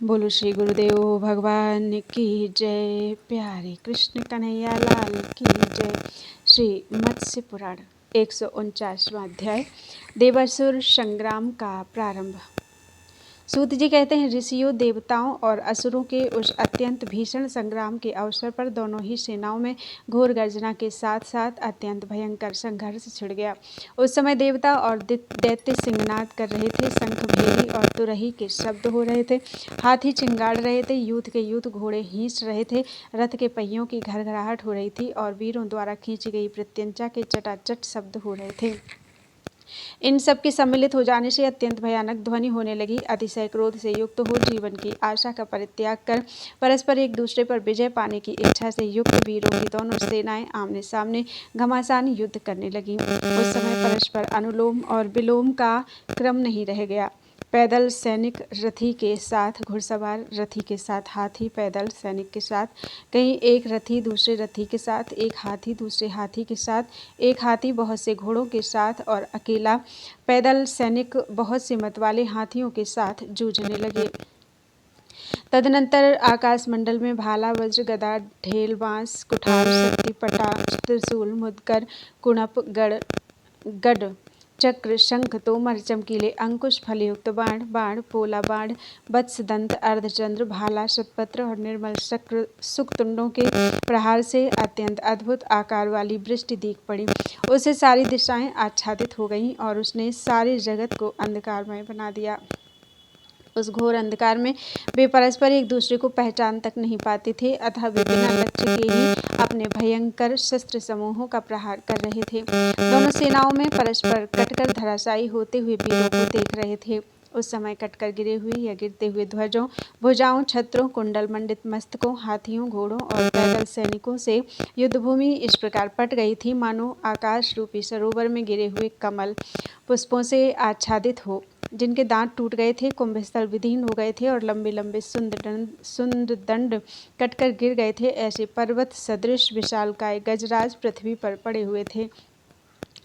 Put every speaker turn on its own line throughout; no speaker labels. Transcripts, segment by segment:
बोलो श्री गुरुदेव भगवान की जय। प्यारे कृष्ण कन्हैया लाल की जय। श्री मत्स्य पुराण 149वां अध्याय देवासुर संग्राम का प्रारंभ। सूत जी कहते हैं, ऋषियों, देवताओं और असुरों के उस अत्यंत भीषण संग्राम के अवसर पर दोनों ही सेनाओं में घोर गर्जना के साथ साथ अत्यंत भयंकर संघर्ष छिड़ गया। उस समय देवता और दैत्य सिंहनाद कर रहे थे, शंख भेरी और तुरही के शब्द हो रहे थे, हाथी चिंगाड़ रहे थे, युद्ध के युद्ध घोड़े हींच रहे थे, रथ के पहियों की घरघराहट हो रही थी और वीरों द्वारा खींची गई प्रत्यंचा के चटाचट शब्द हो रहे थे। इन सब के सम्मिलित हो जाने से अत्यंत भयानक ध्वनि होने लगी। अतिशय क्रोध से युक्त हो जीवन की आशा का परित्याग कर परस्पर एक दूसरे पर विजय पाने की इच्छा से युक्त वीरों की दोनों सेनाएं आमने सामने घमासान युद्ध करने लगी। उस समय परस्पर अनुलोम और विलोम का क्रम नहीं रह गया। पैदल सैनिक रथी के साथ घुड़सवार, रथी के साथ हाथी, पैदल सैनिक के साथ कहीं एक रथी दूसरे रथी के साथ, एक हाथी दूसरे हाथी के साथ, एक हाथी बहुत से घोड़ों के साथ और अकेला पैदल सैनिक बहुत से मतवाले हाथियों के साथ जूझने लगे। तदनंतर आकाश मंडल में भाला, वज्र, गदा, ढेल, बांस, कुठार, शक्ति, पटा, त्रिशूल, मुदगर, कुणप, गढ़, चक्र, शंख, तोमर, चमकीले अंकुश, फलयुक्त बाण, बाण, पोला बाण, वत्सदंत, अर्धचंद्र, भाला, शतपत्र और निर्मल शक्र सुक्तुंडों के प्रहार से अत्यंत अद्भुत आकार वाली वृष्टि दीख पड़ी। उससे सारी दिशाएं आच्छादित हो गईं और उसने सारे जगत को अंधकारमय बना दिया। उस घोर अंधकार में वे परस्पर एक दूसरे को पहचान तक नहीं पाते थे, अतः वे बिना लक्ष्य के ही अपने भयंकर शस्त्र समूहों का प्रहार कर रहे थे। दोनों सेनाओं में परस्पर कटकर धराशायी होते हुए वीरों को देख रहे थे। उस समय कटकर गिरे हुए या गिरते हुए ध्वजों, भुजाओं, छत्रों, कुंडल मंडित मस्तकों, हाथियों, घोड़ों और पैदल सैनिकों से युद्धभूमि इस प्रकार पट गई थी मानो आकाश रूपी सरोवर में गिरे हुए कमल पुष्पों से आच्छादित हो, जिनके दांत टूट गए थे, कुंभस्थल विदीर्ण हो गए थे और लंबे लंबे सुंदरदंड कटकर गिर गए थे। ऐसे पर्वत सदृश विशालकाय गजराज पृथ्वी पर पड़े हुए थे,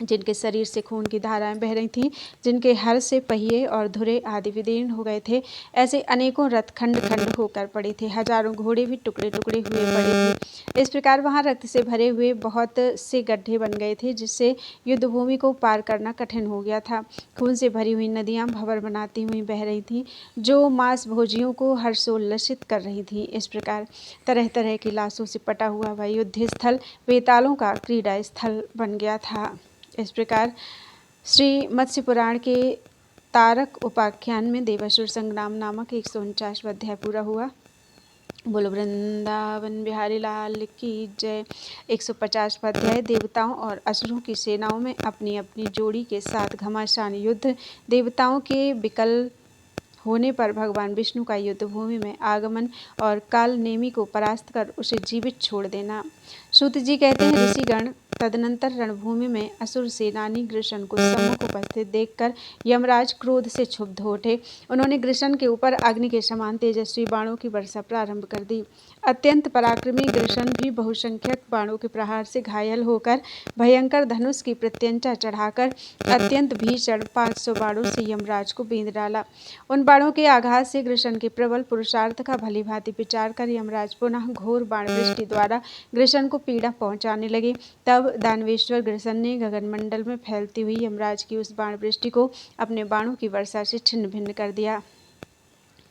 जिनके शरीर से खून की धाराएं बह रही थीं, जिनके हर से पहिए और धुरे आदि विदीर्ण हो गए थे। ऐसे अनेकों रथ खंड खंड होकर पड़े थे, हजारों घोड़े भी टुकड़े टुकड़े हुए पड़े थे। इस प्रकार वहां रक्त से भरे हुए बहुत से गड्ढे बन गए थे, जिससे युद्धभूमि को पार करना कठिन हो गया था। खून से भरी हुई नदियां भंवर बनाती हुई बह रही थीं, जो मांस भोजियों को हर्षोल्लसित कर रही थीं। इस प्रकार तरह तरह की लाशों से पटा हुआ वह युद्ध स्थल वेतालों का क्रीड़ा स्थल बन गया था। इस प्रकार श्री मत्स्य पुराण के तारक उपाख्यान में देवासुर संग्राम नामक 149वां अध्याय पूरा हुआ। बोलो वृंदावन बिहारी लाल की जय। 150वां अध्याय देवताओं और असुरों की सेनाओं में अपनी अपनी जोड़ी के साथ घमासान युद्ध। देवताओं के विकल होने पर भगवान विष्णु का युद्धभूमि में आगमन और काल नेमी को परास्त कर उसे जीवित छोड़ देना। सूत जी कहते हैं, ऋषिगण तदनंतर रणभूमि में असुर सेनानी ग्रसन को सम्मुख उपस्थित देखकर यमराज क्रोध से क्षुब्ध हो उठे। उन्होंने ग्रसन के ऊपर अग्नि के समान तेजस्वी बाणों की वर्षा प्रारंभ कर दी। अत्यंत पराक्रमी ग्रसन भी बहुसंख्यक बाणों के प्रहार से घायल होकर भयंकर धनुष की प्रत्यंचा चढ़ाकर अत्यंत भीषण 500 बाणों से यमराज को बींध डाला। उन बाणों के आघात से ग्रसन के प्रबल पुरुषार्थ का भली भांति विचार कर यमराज पुनः घोर बाण वृष्टि द्वारा ग्रसन को पीड़ा पहुंचाने लगे। तब दानवेश्वर ग्रसन ने गगनमंडल में फैलती हुई यमराज की उस बाण वृष्टि को अपने बाणों की वर्षा से छिन्न भिन्न कर दिया।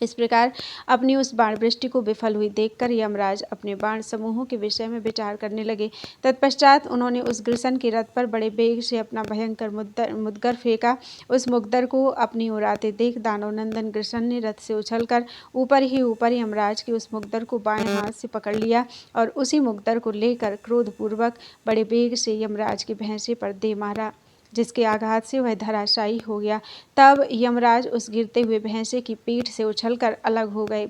इस प्रकार अपनी उस बाण वृष्टि को विफल हुई देखकर यमराज अपने बाण समूहों के विषय में विचार करने लगे। तत्पश्चात उन्होंने उस ग्रसन के रथ पर बड़े वेग से अपना भयंकर मुदगर फेंका। उस मुदगर को अपनी ओर आते देख दानव नंदन ग्रसन ने रथ से उछलकर ऊपर ही ऊपर यमराज के उस मुदगर को बाएं हाथ से पकड़ लिया और उसी मुदगर को लेकर क्रोधपूर्वक बड़े वेग से यमराज के भैंसे पर दे मारा, जिसके आघात से वह धराशायी हो गया। तब यमराज उस गिरते हुए भैंसे की पीठ से उछलकर अलग हो गए।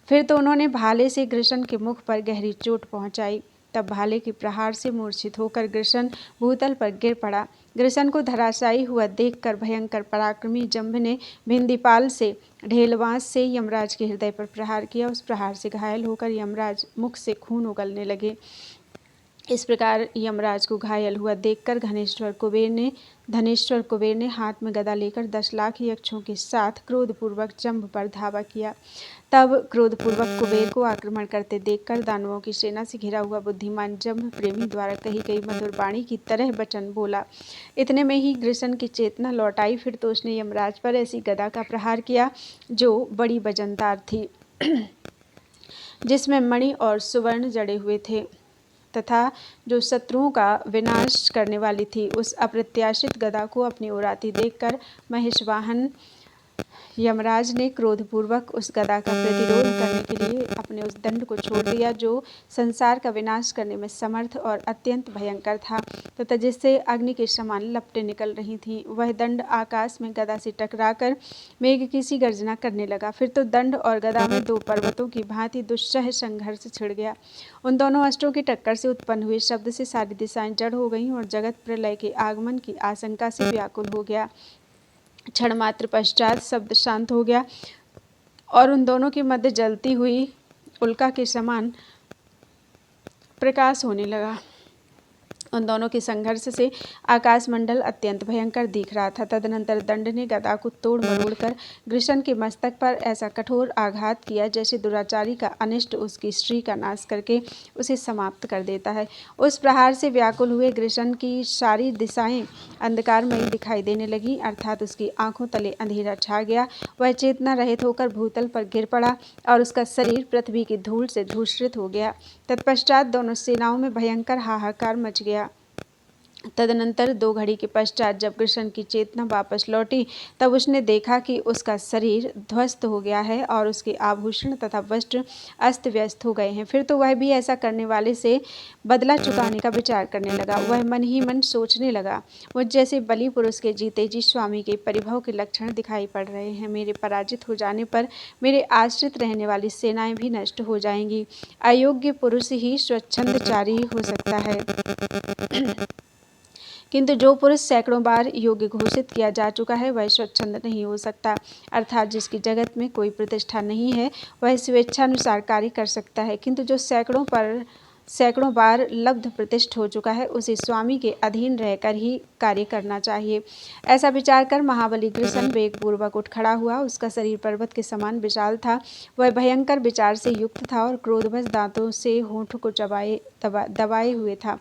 फिर तो उन्होंने भाले से ग्रसन के मुख पर गहरी चोट पहुंचाई। तब भाले के प्रहार से मूर्छित होकर ग्रसन भूतल पर गिर पड़ा। ग्रसन को धराशायी हुआ देखकर भयंकर पराक्रमी जंभ ने भिंदीपाल से ढेलवांस से यमराज के हृदय पर प्रहार किया। उस प्रहार से घायल होकर यमराज मुख से खून उगलने लगे। इस प्रकार यमराज को घायल हुआ देखकर धनेश्वर कुबेर ने हाथ में गदा लेकर 10 लाख यक्षों के साथ क्रोधपूर्वक जंभ पर धावा किया। तब क्रोधपूर्वक कुबेर को आक्रमण करते देखकर दानवों की सेना से घिरा हुआ बुद्धिमान जंभ प्रेमी द्वारा कही गई मधुर वाणी की तरह वचन बोला। इतने में ही ग्रिसन की चेतना लौट आई। फिर तो उसने यमराज पर ऐसी गदा का प्रहार किया जो बड़ी वजनदार थी, जिसमें मणि और सुवर्ण जड़े हुए थे तथा जो शत्रुओं का विनाश करने वाली थी। उस अप्रत्याशित गदा को अपनी ओर आती देखकर महेशवाहन यमराज ने क्रोधपूर्वक उस गदा का प्रतिरोध करने के लिए अपने उस दंड को छोड़ दिया जो संसार का विनाश करने में समर्थ और अत्यंत भयंकर था तथा जिससे अग्नि के समान लपटें निकल रही थीं। वह दंड आकाश में गदा से टकराकर मेघ की सी गर्जना करने लगा। फिर तो दंड और गदा में 2 पर्वतों की भांति दुस्सह संघर्ष छिड़ गया। उन दोनों अस्त्रों की टक्कर से उत्पन्न हुए शब्द से सारी दिशाएं जड़ हो गईं और जगत प्रलय के आगमन की आशंका से व्याकुल हो गया। क्षण मात्र पश्चात शब्द शांत हो गया और उन दोनों के मध्य जलती हुई उल्का के समान प्रकाश होने लगा। उन दोनों के संघर्ष से आकाशमंडल अत्यंत भयंकर दिख रहा था। तदनंतर दंड ने गदा को तोड़ मरोड़कर ग्रिसन के मस्तक पर ऐसा कठोर आघात किया जैसे दुराचारी का अनिष्ट उसकी स्त्री का नाश करके उसे समाप्त कर देता है। उस प्रहार से व्याकुल हुए ग्रिसन की सारी दिशाएं अंधकारमयी दिखाई देने लगी, अर्थात उसकी आंखों तले अंधेरा छा गया। वह चेतना रहित होकर भूतल पर गिर पड़ा और उसका शरीर पृथ्वी की धूल से धूषित हो गया। तत्पश्चात दोनों सेनाओं में भयंकर हाहाकार मच गया। तदनंतर 2 घड़ी के पश्चात जब ग्रिसन की चेतना वापस लौटी तब उसने देखा कि उसका शरीर ध्वस्त हो गया है और उसके आभूषण तथा वस्त्र अस्त व्यस्त हो गए हैं। फिर तो वह भी ऐसा करने वाले से बदला चुकाने का विचार करने लगा। वह मन ही मन सोचने लगा, मुझ जैसे बलि पुरुष के जीते जी स्वामी के परिभव के लक्षण दिखाई पड़ रहे हैं। मेरे पराजित हो जाने पर मेरे आश्रित रहने वाली सेनाएं भी नष्ट हो जाएंगी। अयोग्य पुरुष ही स्वच्छंदचारी हो सकता है, किंतु जो पुरुष सैकड़ों बार योग्य घोषित किया जा चुका है वह स्वच्छंद नहीं हो सकता, अर्थात जिसकी जगत में कोई प्रतिष्ठा नहीं है वह स्वेच्छानुसार कार्य कर सकता है, किंतु जो सैकड़ों बार लब्ध प्रतिष्ठ हो चुका है उसे स्वामी के अधीन रहकर ही कार्य करना चाहिए। ऐसा विचार कर महाबली ग्रिसन वेगपूर्वक उठ खड़ा हुआ। उसका शरीर पर्वत के समान विशाल था। वह भयंकर विचार से युक्त था और क्रोधवश दांतों से होंठ को दबाए हुए था।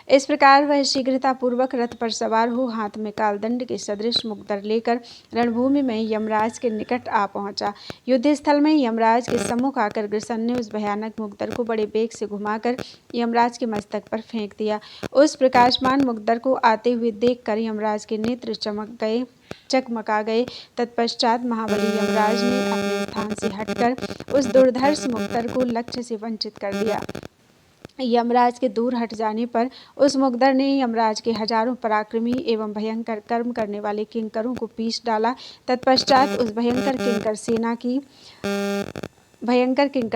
इस प्रकार वह शीघ्रतापूर्वक रथ पर सवार हो हाथ में कालदंड के सदृश मुक्तर लेकर रणभूमि में यमराज के निकट आ पहुंचा। युद्धस्थल में यमराज के सम्मुख आकर ग्रिसन ने उस भयानक मुक्तर को बड़े बेग से घुमाकर यमराज के मस्तक पर फेंक दिया। उस प्रकाशमान मुक्तर को आते हुए देखकर यमराज के नेत्र चकमका गए। तत्पश्चात महाबली यमराज ने अपने स्थान से हटकर उस दुर्धर्ष मुक्तर को लक्ष्य से वंचित कर दिया। यमराज के दूर हट जाने पर उस मुकद्दर ने यमराज के हजारों पराक्रमी एवं भयंकर कर्म करने वाले किंकरों को पीस डाला। तत्पश्चात उस भयंकर किंकर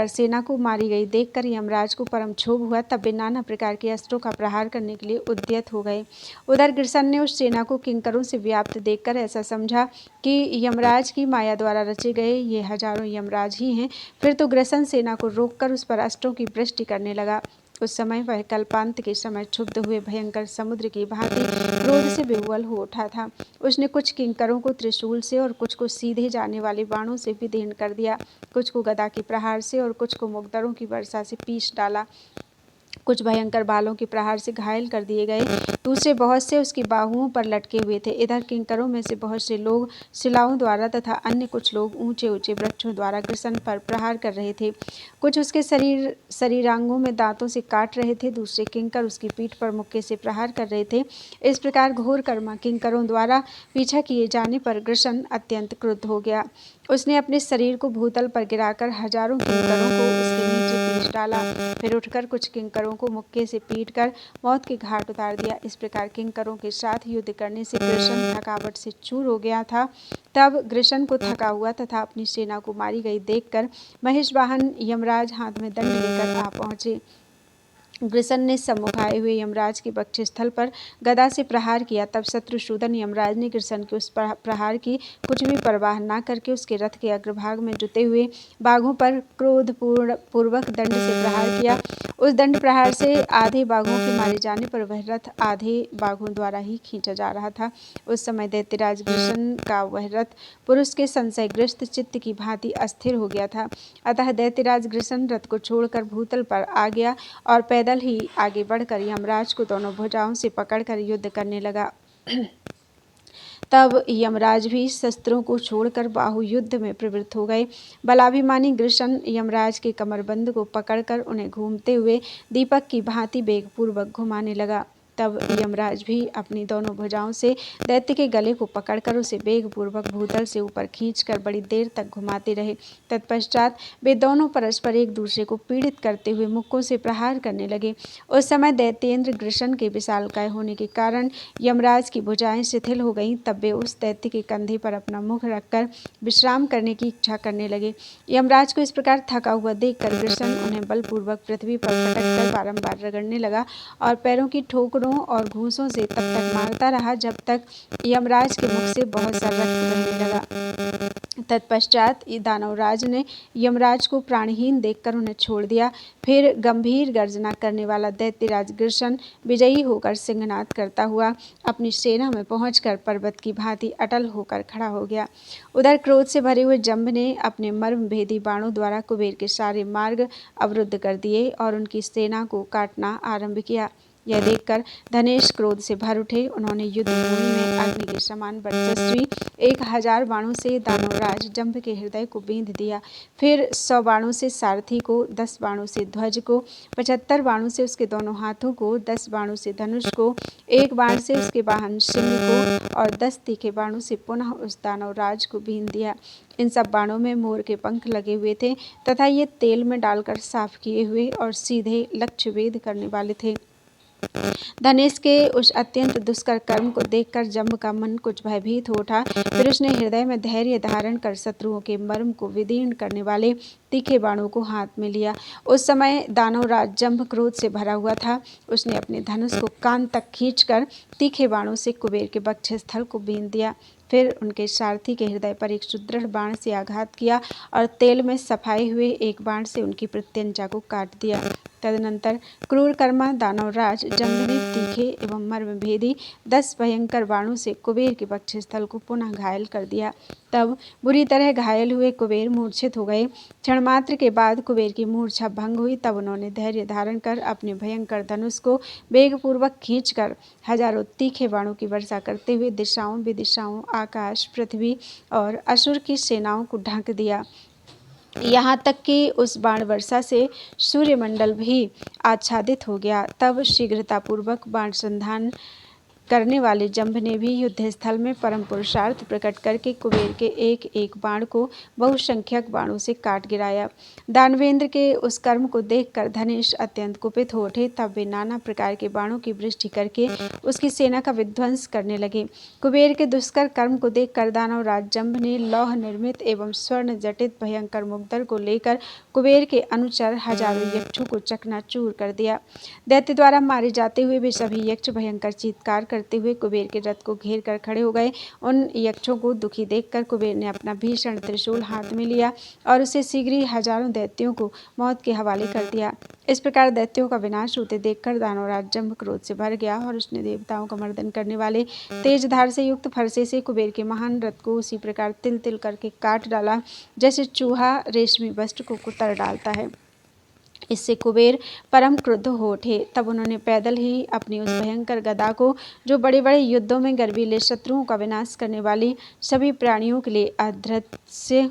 सेना को मारी गई देखकर यमराज को परम क्षोभ हुआ। तब वे नाना प्रकार के अस्त्रों का प्रहार करने के लिए उद्यत हो गए। उधर ग्रिसन ने उस सेना को किंकरों से व्याप्त देखकर ऐसा समझा कि यमराज की माया द्वारा रचे गए ये हजारों यमराज ही हैं। फिर तो ग्रिसन सेना को रोककर उस पर अस्त्रों की वृष्टि करने लगा। उस समय वह कल्पांत के समय क्षुब्ध हुए भयंकर समुद्र की भांति क्रोध से विह्वल हो उठा था। उसने कुछ किंकरों को त्रिशूल से और कुछ को सीधे जाने वाले बाणों से विदीर्ण कर दिया, कुछ को गदा के प्रहार से और कुछ को मुकद्दरों की वर्षा से पीस डाला। कुछ भयंकर बालों के प्रहार से घायल कर दिए गए, दूसरे बहुत से उसकी बाहुओं पर लटके हुए थे। इधर किंकरों में से बहुत से लोग शिलाओं द्वारा तथा अन्य कुछ लोग ऊंचे ऊंचे वृक्षों द्वारा ग्रिसन पर प्रहार कर रहे थे। कुछ उसके शरीरांगों में दांतों से काट रहे थे, दूसरे किंकर उसकी पीठ पर मुक्के से प्रहार कर रहे थे। इस प्रकार घोर कर्मा किंकरों द्वारा पीछा किए जाने पर ग्रिसन अत्यंत क्रुद्ध हो गया। उसने अपने शरीर को भूतल पर गिराकर हजारों किंकरों को उसके नीचे पीस डाला। फिर उठकर कुछ किंकरों को मुक्के से पीटकर मौत के घाट उतार दिया। इस प्रकार किंकरों के साथ युद्ध करने से ग्रिसन थकावट से चूर हो गया था। तब ग्रिसन को थका हुआ तथा अपनी सेना को मारी गई देखकर महेशवाहन यमराज हाथ में दंड लेकर आ पहुंचे। वृषण ने सम्मुख आए हुए यमराज के वक्षस्थल पर गदा से प्रहार किया। तब शत्रुसूदन यमराज ने कृष्ण के उस प्रहार की कुछ भी परवाह न करके उसके रथ के अग्रभाग में जुटे हुए बाघों पर क्रोधपूर्वक दंड से प्रहार किया। उस दंड प्रहार से आधे बाघों के मारे जाने पर वह रथ आधे बाघों द्वारा ही खींचा जा रहा था। उस समय दैत्यराज कृष्ण का वह रथ पुरुष के संशयग्रस्त चित्त की भांति अस्थिर हो गया था। अतः दैत्यराज कृष्ण रथ को छोड़कर भूतल पर आ गया और पैदल ही आगे बढ़कर यमराज को दोनों भुजाओं से पकड़कर युद्ध करने लगा। तब यमराज भी शस्त्रों को छोड़कर बाहु युद्ध में प्रवृत्त हो गए। बलाभिमानी कृष्ण यमराज के कमरबंद को पकड़कर उन्हें घूमते हुए दीपक की भांति वेगपूर्वक घुमाने लगा। तब यमराज भी अपनी दोनों भुजाओं से दैत्य के गले को पकड़कर उसे वेगपूर्वक भूतल से ऊपर खींचकर बड़ी देर तक घुमाते रहे। तत्पश्चात वे दोनों परस्पर एक दूसरे को पीड़ित करते हुए मुक्कों से प्रहार करने लगे। उस समय दैत्येंद्र कृष्ण के विशालकाय होने के कारण यमराज की भुजाएं शिथिल हो गईं। तब वे उस दैत्य के कंधे पर अपना मुख रखकर विश्राम करने की इच्छा करने लगे। यमराज को इस प्रकार थका हुआ देखकर कृष्ण उन्हें बलपूर्वक पृथ्वी पर पटककर बारंबार रगड़ने लगा और पैरों की ठोकरों और घूंसों से तब तक मारता रहा जब तक यमराज के मुख से बहुत सा रक्त बहने लगा। तत्पश्चात दानवराज ने यमराज को प्राणहीन देखकर उन्हें छोड़ दिया। फिर गंभीर गर्जना करने वाला दैत्यराज कृष्ण विजयी होकर सिंहनाद करता हुआ अपनी सेना में पहुंचकर पर्वत की भांति अटल होकर खड़ा हो गया। उधर क्रोध से भरे हुए जंभ ने अपने मर्मभेदी बाणों द्वारा कुबेर के सारे मार्ग अवरुद्ध कर दिए और उनकी सेना को काटना आरंभ किया। यह देखकर धनेश क्रोध से भर उठे। उन्होंने युद्ध भूमि में अग्नि के समान वर्चस्वी 1000 बाणों से दानवराज जंभ के हृदय को बींध दिया। फिर 100 बाणों से सारथी को, 10 बाणों से ध्वज को, 75 बाणों से उसके दोनों हाथों को, 10 बाणों से धनुष को, 1 बाण से उसके वाहन सिंह को और 10 तीखे बाणों से पुनः उस दानवराज को बींध दिया। इन सब बाणों में मोर के पंख लगे हुए थे तथा ये तेल में डालकर साफ किए हुए और सीधे लक्ष्य भेद करने वाले थे। धनेश के उस अत्यंत दुष्कर कर्म को देखकर जंभ का मन कुछ भयभीत हो उठा। फिर उसने हृदय में धैर्य धारण कर शत्रुओं के मर्म को विदीर्ण करने वाले तीखे बाणों को हाथ में लिया। उस समय दानवराज जंभ क्रोध से भरा हुआ था। उसने अपने धनुष को कान तक खींचकर तीखे बाणों से कुबेर के वक्षस्थल को बींध दिया। फिर उनके सारथी के हृदय पर एक सुदृढ़ बाण से आघात किया और तेल में सफाए हुए एक बाण से उनकी प्रत्यंचा को काट दिया। तदनंतर क्रूरकर्मा दानवराज जंभ ने तीखे एवं मर्मभेदी 10 भयंकर बाणों से कुबेर के वक्षस्थल को पुनः घायल कर दिया। तब बुरी तरह घायल हुए कुबेर मूर्छित हो गए। क्षण मात्र के बाद कुबेर की मूर्छा भंग हुई। तब उन्होंने धैर्य धारण कर अपने भयंकर धनुष को वेगपूर्वक खींचकर हजारों तीखे बाणों की वर्षा करते हुए दिशाओं विदिशाओं, आकाश, पृथ्वी और असुर की सेनाओं को ढक दिया। यहाँ तक कि उस बाण वर्षा से सूर्यमंडल भी आच्छादित हो गया। तब शीघ्रतापूर्वक बाण संधान करने वाले जंभ ने भी युद्धस्थल में परम पुरुषार्थ प्रकट करके कुबेर के एक एक बाण को बहुसंख्यक बाणों से काट गिराया। दानवेंद्र के उस कर्म को देखकर धनेश अत्यंत कुपित हो उठे। तब वे नाना प्रकार के बाणों की वृष्टि करके उसकी सेना का विध्वंस करने लगे। कुबेर के दुष्कर कर्म को देखकर दानवराज जंभ ने लौह निर्मित एवं स्वर्ण जटित भयंकर मुग्दर को लेकर कुबेर के अनुचर हजारों यक्षों को चकनाचूर कर दिया। दैत्य द्वारा मारे जाते हुए वे सभी यक्ष भयंकर चीत्कार करते हुए कुबेर के रथ को घेर कर खड़े हो गए। उन यक्षों को दुखी देखकर कुबेर ने अपना भीषण त्रिशूल हाथ में लिया और उसे शीघ्र ही हजारों दैत्यों को मौत के हवाले कर दिया। इस प्रकार दैत्यों का विनाश होते देखकर दानवराज जंभ क्रोध से भर गया और उसने देवताओं का मर्दन करने वाले तेज धार से युक्त फरसे से कुबेर के महान रथ को उसी प्रकार तिल तिल करके काट डाला जैसे चूहा रेशमी वस्त्र को कुतर डालता है। इससे कुबेर परम क्रुद्ध हो उठे। तब उन्होंने पैदल ही अपनी उस भयंकर गदा को, जो बड़े बड़े युद्धों में गर्वीले शत्रुओं का विनाश करने वाली सभी प्राणियों के लिए अदृश्य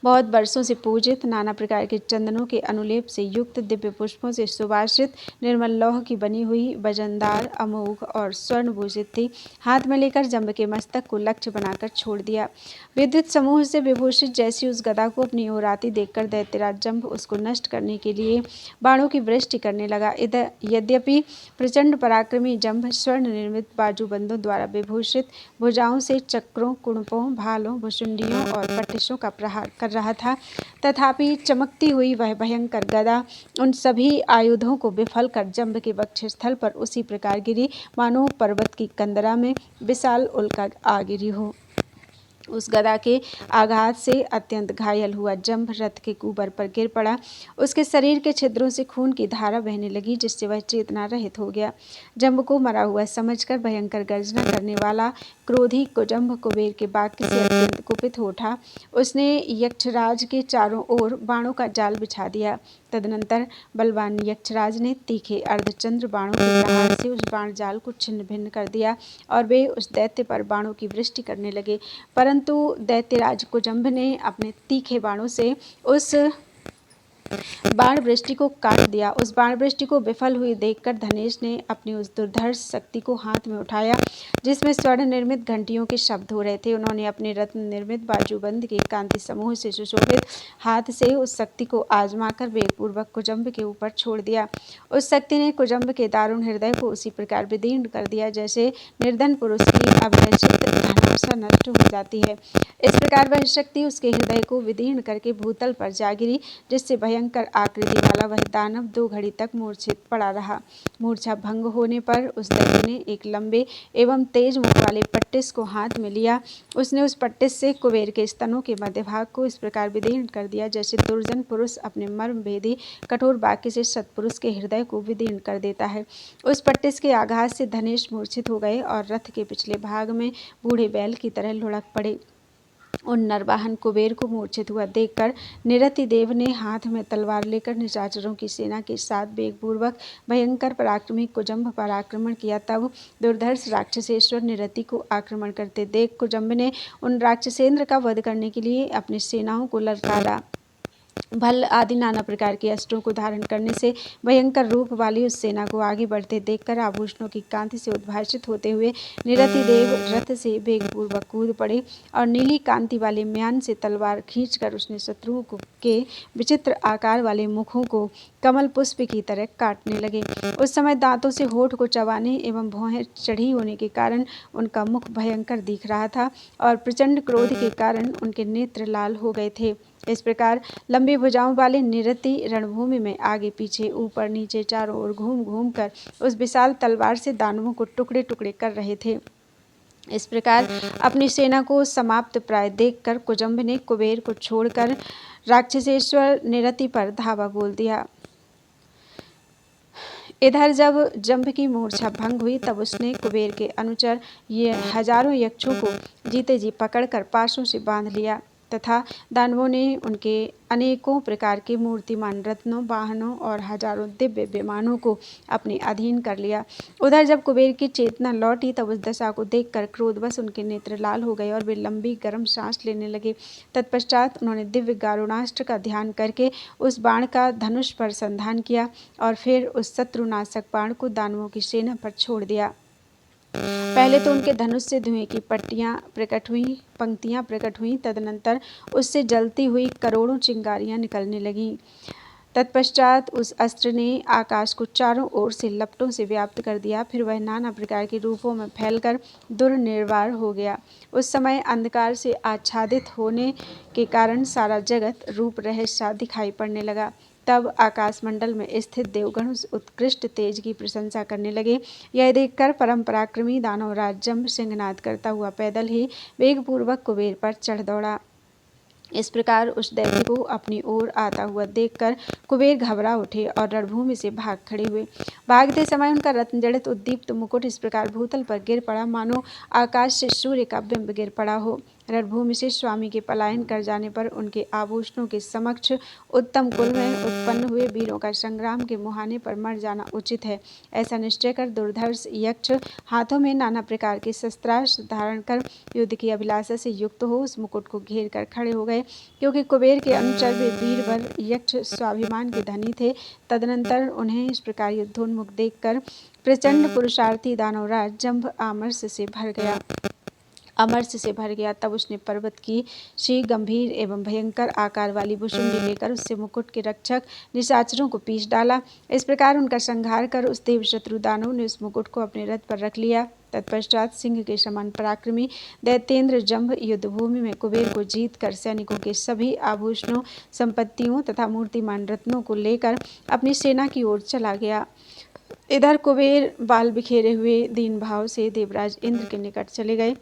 बहुत वर्षों से पूजित, नाना प्रकार के चंदनों के अनुलेप से युक्त, दिव्य पुष्पों से सुवासित, निर्मल लौह की बनी हुई, वजनदार, अमोघ और स्वर्ण भूषित थी, हाथ में लेकर जंभ के मस्तक को लक्ष्य बनाकर छोड़ दिया। विद्युत समूह से विभूषित जैसी उस गदा को अपनी ओर आती देखकर दैत्यराज जंभ उसको नष्ट करने के लिए बाणों की वृष्टि करने लगा। यद्यपि प्रचंड पराक्रमी जंभ स्वर्ण निर्मित बाजूबंदों द्वारा विभूषित भुजाओं से चक्रों, कुणपों, भालों, भुशुंडियों और पट्टिसों का प्रहार कर रहा था। तथापि चमकती हुई वह भयंकर गदा उन सभी आयुधों को विफल कर जंभ के वक्षस्थल पर उसी प्रकार गिरी मानो पर्वत की कंदरा में विशाल उल्का आ गिरी हो। उस गदा के आघात से अत्यंत घायल हुआ जंभ रथ के ऊपर पर गिर पड़ा। उसके शरीर के छिद्रों से खून की धारा बहने लगी, जिससे वह चेतना रहित हो गया। जंभ को मरा हुआ समझकर भयंकर गर्जना करने वाला क्रोधी कुजंभ कुबेर के वाक्य से अत्यंत कुपित हो उठा। उसने यक्षराज के चारों ओर बाणों का जाल बिछा दिया। तदनंतर बलवान यक्षराज ने तीखे अर्धचंद्र बाणों के प्रहार से उस बाण जाल को छिन्न भिन्न कर दिया और वे उस दैत्य पर बाणों की वृष्टि करने लगे। परंतु दैत्यराज कुजंभ ने अपने तीखे बाणों से उस बाण वृष्टि को काट दिया। उस बाण वृष्टि को विफल हुई देखकर धनेश ने अपनी उस दुर्धर्ष शक्ति को हाथ में उठाया, जिसमें स्वर्ण निर्मित घंटियों के शब्द हो रहे थे। उन्होंने अपने रत्न निर्मित बाजूबंद के कांति समूह से सुशोभित हाथ से उस शक्ति को आजमाकर वेगपूर्वक कुजंभ के ऊपर छोड़ दिया। उस शक्ति ने कुजंभ के दारुण हृदय को उसी प्रकार विदीर्ण कर दिया जैसे निर्धन पुरुष की अभिरचित धनाशा नष्ट हो जाती है। इस प्रकार वह शक्ति उसके हृदय को विदीर्ण करके भूतल पर जा गिरी, जिससे भयंकर आकृति वाला वह दानव 2 घड़ी तक मूर्छित पड़ा रहा। मूर्छा भंग होने पर उस दैत्य ने एक लंबे एवं तेज मुख वाले पट्टिस को हाथ में लिया। उसने उस पट्टिस से कुबेर के स्तनों के मध्य भाग को इस प्रकार विदीर्ण कर दिया जैसे दुर्जन पुरुष अपने मर्म भेदी कठोर वाक्य से सत्पुरुष के हृदय को विदीर्ण कर देता है। उस पट्टिस के आघात से धनेश मूर्छित हो गए और रथ के पिछले भाग में बूढ़े बैल की तरह लुढ़क पड़े। उन नरवाहन कुबेर को मूर्छित हुआ देखकर निरति देव ने हाथ में तलवार लेकर निशाचरों की सेना के साथ वेगपूर्वक भयंकर पराक्रमी कुजंभ पर आक्रमण किया। तब दुर्धर्ष राक्षसेश्वर निरति को आक्रमण करते देख कुजंभ ने उन राक्षसेंद्र का वध करने के लिए अपनी सेनाओं को ललकारा। भल्ल आदि नाना प्रकार के अस्त्रों को धारण करने से भयंकर रूप वाली उस सेना को आगे बढ़ते देखकर आभूषणों की कांति से उद्भासित होते हुए निरति देव रथ से वेगपूर्वक कूद पड़े और नीली कांति वाले म्यान से तलवार खींचकर उसने शत्रुओं के विचित्र आकार वाले मुखों को कमल पुष्प की तरह काटने लगे। उस समय दांतों से होठ को चबाने एवं भौहें चढ़ी होने के कारण उनका मुख भयंकर दिख रहा था और प्रचंड क्रोध के कारण उनके नेत्र लाल हो गए थे। इस प्रकार लंबी भुजाओं वाले निरति रणभूमि में आगे पीछे ऊपर नीचे चारों ओर घूम घूम कर उस विशाल तलवार से दानवों को टुकड़े टुकड़े कर रहे थे। इस प्रकार अपनी सेना को समाप्त प्राय देखकर कुजंभ ने कुबेर को छोड़कर राक्षसेश्वर निरति पर धावा बोल दिया। इधर जब जंभ की मूर्छा भंग हुई तब उसने कुबेर के अनुचर ये हजारों यक्षों को जीते जी पकड़कर पाशों से बांध लिया तथा दानवों ने उनके अनेकों प्रकार के मूर्तिमान रत्नों, वाहनों और हजारों दिव्य विमानों को अपने अधीन कर लिया। उधर जब कुबेर की चेतना लौटी तब उस दशा को देखकर क्रोधवश उनके नेत्र लाल हो गए और वे लंबी गर्म सांस लेने लगे। तत्पश्चात उन्होंने दिव्य गारुणास्त्र का ध्यान करके उस बाण का धनुष पर संधान किया और फिर उस शत्रुनाशक बाण को दानवों की सेना पर छोड़ दिया। पहले तो उनके धनुष से धुएं की पंक्तियां प्रकट हुईं, तदनंतर उससे जलती हुई करोड़ों चिंगारियां निकलने लगीं। तत्पश्चात उस अस्त्र ने आकाश को चारों ओर से लपटों से व्याप्त कर दिया। फिर वह नाना प्रकार के रूपों में फैलकर दुर्निवार हो गया। उस समय अंधकार से आच्छादित होने के कारण सारा जगत रूप रहस्य दिखाई पड़ने लगा। तब आकाशमंडल में स्थित देवगण उस उत्कृष्ट तेज की प्रशंसा करने लगे। यह देखकर परम पराक्रमी दानवराज जंभ सिंहनाद करता हुआ पैदल ही वेगपूर्वक कुबेर पर चढ़ दौड़ा। इस प्रकार उस दैत्य को अपनी ओर आता हुआ देखकर कुबेर घबरा उठे और रणभूमि से भाग खड़े हुए। भागते समय उनका रत्नजड़ित उद्दीप्त मुकुट इस प्रकार भूतल पर गिर पड़ा मानो आकाश से सूर्य का बिंब गिर पड़ा हो। रणभूमि से स्वामी के पलायन कर जाने पर उनके आभूषणों के समक्ष उत्तम कुल में उत्पन्न हुए वीरों का संग्राम के मुहाने पर मर जाना उचित है, ऐसा निश्चय कर दुर्धर्ष यक्ष हाथों में नाना प्रकार के शस्त्रास्त्र धारण कर युद्ध की अभिलाषा से युक्त हो उस मुकुट को घेर कर खड़े हो गए। क्योंकि कुबेर के अनुचर वे वीरवर यक्ष स्वाभिमान के धनी थे। तदनंतर उन्हें इस प्रकार युद्धोन्मुख देखकर प्रचंड पुरुषार्थी दानवराज जंभ अमरस से भर गया। तब उसने पर्वत की सी गंभीर एवं भयंकर आकार वाली भुशुंडी लेकर उससे मुकुट के रक्षक निशाचरों को पीस डाला। इस प्रकार उनका संहार कर उस देव शत्रु दानव ने उस मुकुट को अपने रथ पर रख लिया तत्पश्चात सिंह के समान पराक्रमी दैत्येंद्र जंभ युद्धभूमि में कुबेर को जीत कर सैनिकों के सभी आभूषणों, संपत्तियों तथा मूर्तिमान रत्नों को लेकर अपनी सेना की ओर चला गया। इधर कुबेर बाल बिखेरे हुए दीन भाव से देवराज इंद्र के निकट चले गए।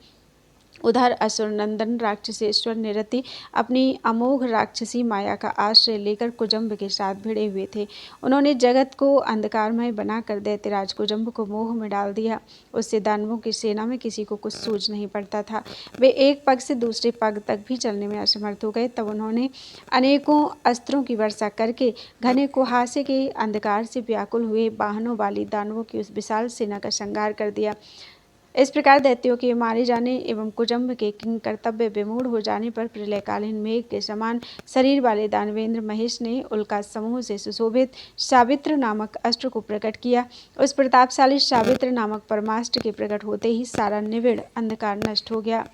उधर असुर नंदन राक्षसेश्वर निरति अपनी अमोघ राक्षसी माया का आश्रय लेकर कुजम्ब के साथ भिड़े हुए थे। उन्होंने जगत को अंधकारमय बनाकर दैत्यराज कुजम्ब को मोह में डाल दिया। उससे दानवों की सेना में किसी को कुछ सूझ नहीं पड़ता था। वे एक पग से दूसरे पग तक भी चलने में असमर्थ हो गए। तब उन्होंने अनेकों अस्त्रों की वर्षा करके घने कुहासे के अंधकार से व्याकुल हुए वाहनों वाली दानवों की उस विशाल सेना का संहार कर दिया। इस प्रकार दैत्यों के मारे जाने एवं कुजम्ब के कर्तव्य विमूढ़ हो जाने पर प्रलयकालीन मेघ के समान शरीर वाले दानवेंद्र महेश ने उल्का समूह से सुशोभित सावित्र नामक अस्त्र को प्रकट किया। उस प्रतापशाली सावित्र नामक परमास्त्र के प्रकट होते ही सारा निविड़ अंधकार नष्ट हो गया।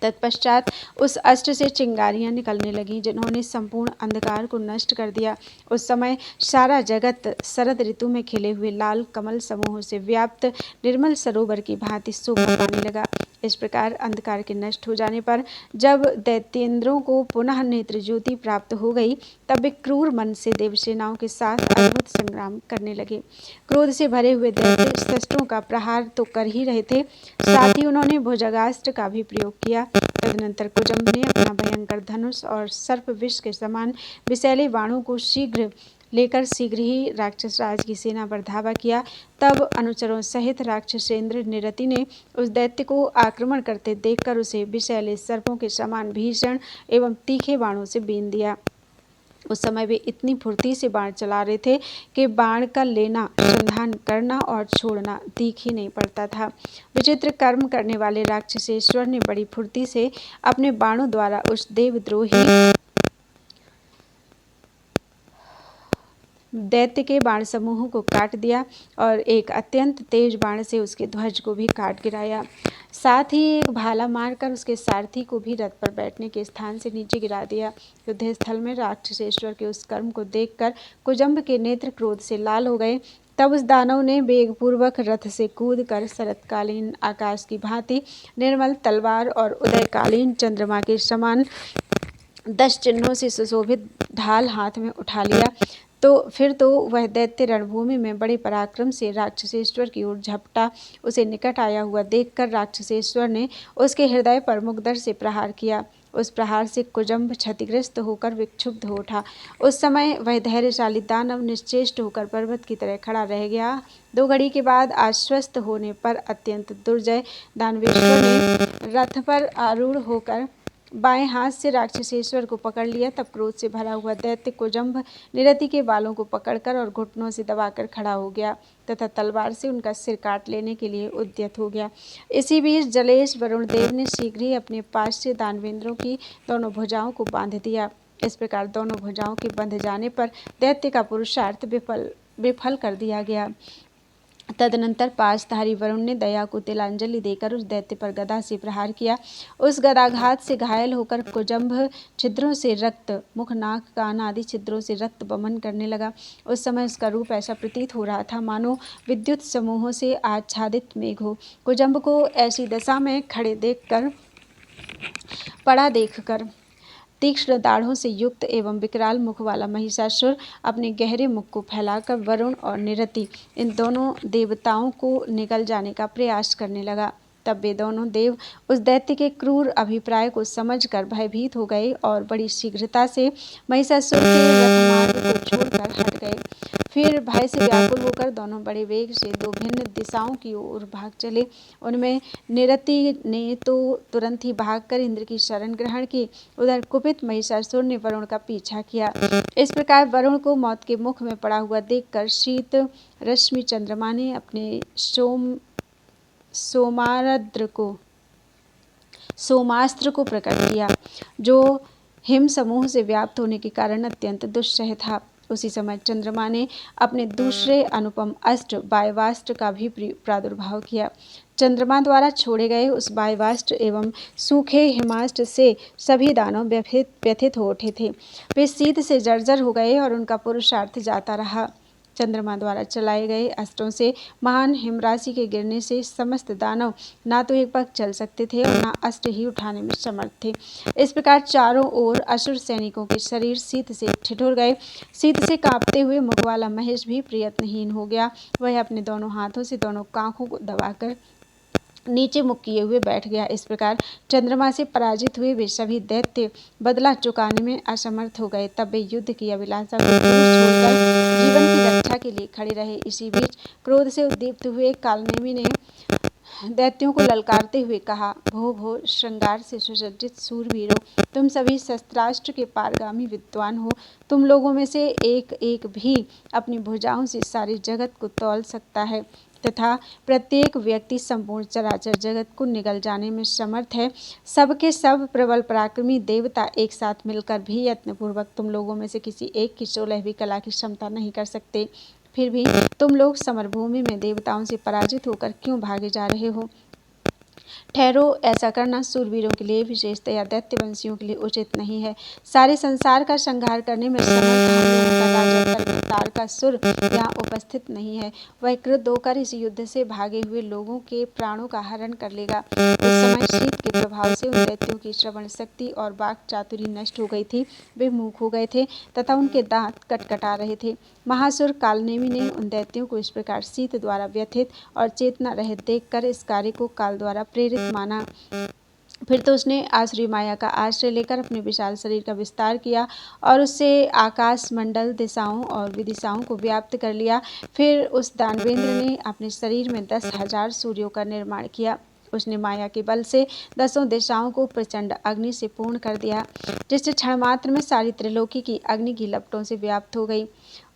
तत्पश्चात उस अस्त्र से चिंगारियां निकलने लगीं, जिन्होंने संपूर्ण अंधकार को नष्ट कर दिया। उस समय सारा जगत शरद ऋतु में खिले हुए लाल कमल समूह से व्याप्त निर्मल सरोवर की भांति शोभा पाने लगा। इस प्रकार अंधकार के नष्ट हो जाने पर जब दैत्येंद्रों को पुनः नेत्र ज्योति प्राप्त हो गई, तब वे क्रूर मन से देवसेनाओं के साथ अद्भुत संग्राम करने लगे। क्रोध से भरे हुए दैत्य शस्त्रों का प्रहार तो कर ही रहे थे, साथ ही उन्होंने भुजगास्त्र का भी प्रयोग किया। तदनंतर कुजम्ब ने अपना भयंकर धनुष और सर्प विष के समान विषैले बाणों को लेकर शीघ्र ही राक्षस राज की सेना पर धावा किया। तब अनुचरों सहित राक्षसेंद्र निरति ने उस दैत्य को आक्रमण करते देखकर उसे विषैले सर्पों के समान भीषण एवं तीखे बाणों से बीन दिया। उस समय वे इतनी फुर्ती से बाण चला रहे थे कि बाण का लेना, संधान करना और छोड़ना दिख ही नहीं पड़ता था। विचित्र कर्म करने वाले राक्षसेश्वर ने बड़ी फुर्ती से अपने बाणों द्वारा उस देवद्रोही दैत्य के बाण समूह को काट दिया और एक अत्यंत तेज बाण से उसके ध्वज को भी काट गिराया। साथ ही एक भाला मारकर उसके सारथी को भी रथ पर बैठने के स्थान से नीचे गिरा दिया। युद्ध स्थल में राक्षसेश्वर के उस कर्म को देखकर कुजम्ब के नेत्र क्रोध से लाल हो गए। तब उस दानव ने वेगपूर्वक रथ से कूदकर शरतकालीन आकाश की भांति निर्मल तलवार और उदयकालीन चंद्रमा के समान 10 चिन्हों से सुशोभित ढाल हाथ में उठा लिया। फिर तो वह दैत्य रणभूमि में बड़े पराक्रम से राक्षसेश्वर की ओर झपटा। उसे निकट आया हुआ देखकर राक्षसेश्वर ने उसके हृदय पर मुगदर से प्रहार किया। उस प्रहार से कुजम्ब क्षतिग्रस्त होकर विक्षुब्ध हो उठा। उस समय वह धैर्यशाली दानव निश्चेष्ट होकर पर्वत की तरह खड़ा रह गया। 2 घड़ी के बाद आश्वस्त होने पर अत्यंत दुर्जय दानवेश्वर ने रथ पर आरूढ़ होकर बाएं हाथ से राक्षसेश्वर को पकड़ लिया। तब क्रोध से भरा हुआ दैत्य कुजम्ब निरति के बालों को पकड़कर और घुटनों से दबाकर खड़ा हो गया तथा तलवार से उनका सिर काट लेने के लिए उद्यत हो गया। इसी बीच जलेश वरुण देव ने शीघ्र ही अपने पास से दानवेंद्रों की दोनों भुजाओं को बांध दिया। इस प्रकार दोनों भुजाओं के बंध जाने पर दैत्य का पुरुषार्थ विफल कर दिया गया। तदनंतर पाशधारी वरुण ने दया को तिलांजलि देकर उस दैत्य पर गदा से प्रहार किया। उस गदाघात से घायल होकर कुजम्ब छिद्रों से रक्त, मुख, नाक, कान आदि छिद्रों से रक्त बमन करने लगा। उस समय उसका रूप ऐसा प्रतीत हो रहा था मानो विद्युत समूहों से आच्छादित मेघ हो। कुजम्ब को ऐसी दशा में पड़ा देखकर तीक्ष्ण दाढ़ों से युक्त एवं विकराल मुख वाला महिषासुर अपने गहरे मुख को फैलाकर वरुण और निरति इन दोनों देवताओं को निगल जाने का प्रयास करने लगा। तब वे दोनों देव उस दैत्य के क्रूर अभिप्राय को समझकर भयभीत हो गए और बड़ी शीघ्रता से महिषासुर के रथमार्ग को छोड़कर हट गए। फिर भय से व्याकुल होकर दोनों बड़े वेग से 2 भिन्न दिशाओं की ओर भाग चले। उनमें निरति ने तो तुरंत ही भागकर इंद्र की शरण ग्रहण की। उधर कुपित महिषासुर ने वरुण का पीछा किया। इस प्रकार वरुण को मौत के मुख में पड़ा हुआ देखकर शीत रश्मि चंद्रमा ने अपने सोमास्त्र को प्रकट किया, जो हिम समूह से व्याप्त होने के कारण अत्यंत दुस्सह था। उसी समय चंद्रमा ने अपने दूसरे अनुपम अस्त्र वायवास्त्र का भी प्रादुर्भाव किया। चंद्रमा द्वारा छोड़े गए उस वायवास्त्र एवं सूखे हिमास्त्र से सभी दानव व्यथित हो उठे थे। वे शीत से जर्जर हो गए और उनका पुरुषार्थ जाता रहा। चंद्रमा द्वारा चलाए गए अस्त्रों से महान हिमराशि के गिरने से समस्त दानव ना तो एक पग चल सकते थे और ना अस्त्र ही उठाने में समर्थ थे। इस प्रकार चारों ओर असुर सैनिकों के शरीर शीत से ठिठुर गए। शीत से कांपते हुए मुखवाला महेश भी प्रयत्नहीन हो गया। वह अपने दोनों हाथों से दोनों कांखों को दबाकर नीचे मुख किए हुए बैठ गया। इस प्रकार चंद्रमा से पराजित हुए वे सभी दैत्य बदला चुकाने में असमर्थ हो गए। तब वे युद्ध की अभिलाषा को दूर छोड़कर जीवन की रक्षा के लिए खड़े रहे। इसी बीच क्रोध से उद्दीप्त हुए कालनेमी ने दैत्यों को ललकारते हुए कहा, भो भो श्रृंगार से सुसज्जित शूरवीरों, तुम सभी शस्त्रास्त्र के पारगामी विद्वान हो। तुम लोगों में से एक एक भी अपनी भुजाओं से सारे जगत को तौल सकता है तथा प्रत्येक व्यक्ति संपूर्ण चराचर जगत को निगल जाने में समर्थ है। सबके सब प्रबल पराक्रमी देवता एक साथ मिलकर भी यत्नपूर्वक तुम लोगों में से किसी एक की 16वीं कला की क्षमता नहीं कर सकते। फिर भी तुम लोग समरभूमि में देवताओं से पराजित होकर क्यों भागे जा रहे हो? ठहरो, ऐसा करना सूरवीरों के लिए विशेषतया दैत्यवंशियों के लिए उचित नहीं है। सारे संसार का संहार करने में समर्थ हम लोगों का राजा तारकासुर यहाँ उपस्थित नहीं है। वह क्रुद्ध होकर इस युद्ध से भागे हुए लोगों के प्राणों का हरण कर लेगा। उस समय शीत के प्रभाव से उन दैत्यों की श्रवण शक्ति और वाक चातुरी नष्ट हो गई थी। वे मूक हो गए थे तथा उनके दांत कटकटा रहे थे। महासुर कालनेमी ने उन दैत्यों को इस प्रकार शीत द्वारा व्यथित और चेतना रहित देखकर इस कार्य को काल द्वारा प्रेरित माना। फिर तो उसने आसुरी माया का आश्रय लेकर अपने विशाल शरीर का विस्तार किया और उससे आकाश मंडल दिशाओं और विदिशाओं को व्याप्त कर लिया। फिर उस दानवेंद्र ने अपने शरीर में 10,000 सूर्यों का निर्माण किया। उसने माया के बल से 10 दिशाओं को प्रचंड अग्नि से पूर्ण कर दिया, जिससे क्षण मात्र में सारी त्रिलोकी की अग्नि की लपटों से व्याप्त हो गई।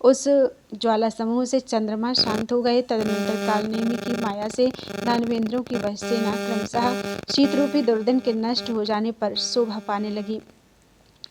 उस ज्वाला समूह से चंद्रमा शांत हो गए। तदनंतर कालनेमी की माया से दानवेंद्रों की वह सेना क्रमशः शीतरूपी दुर्दिन के नष्ट हो जाने पर शोभा पाने लगी।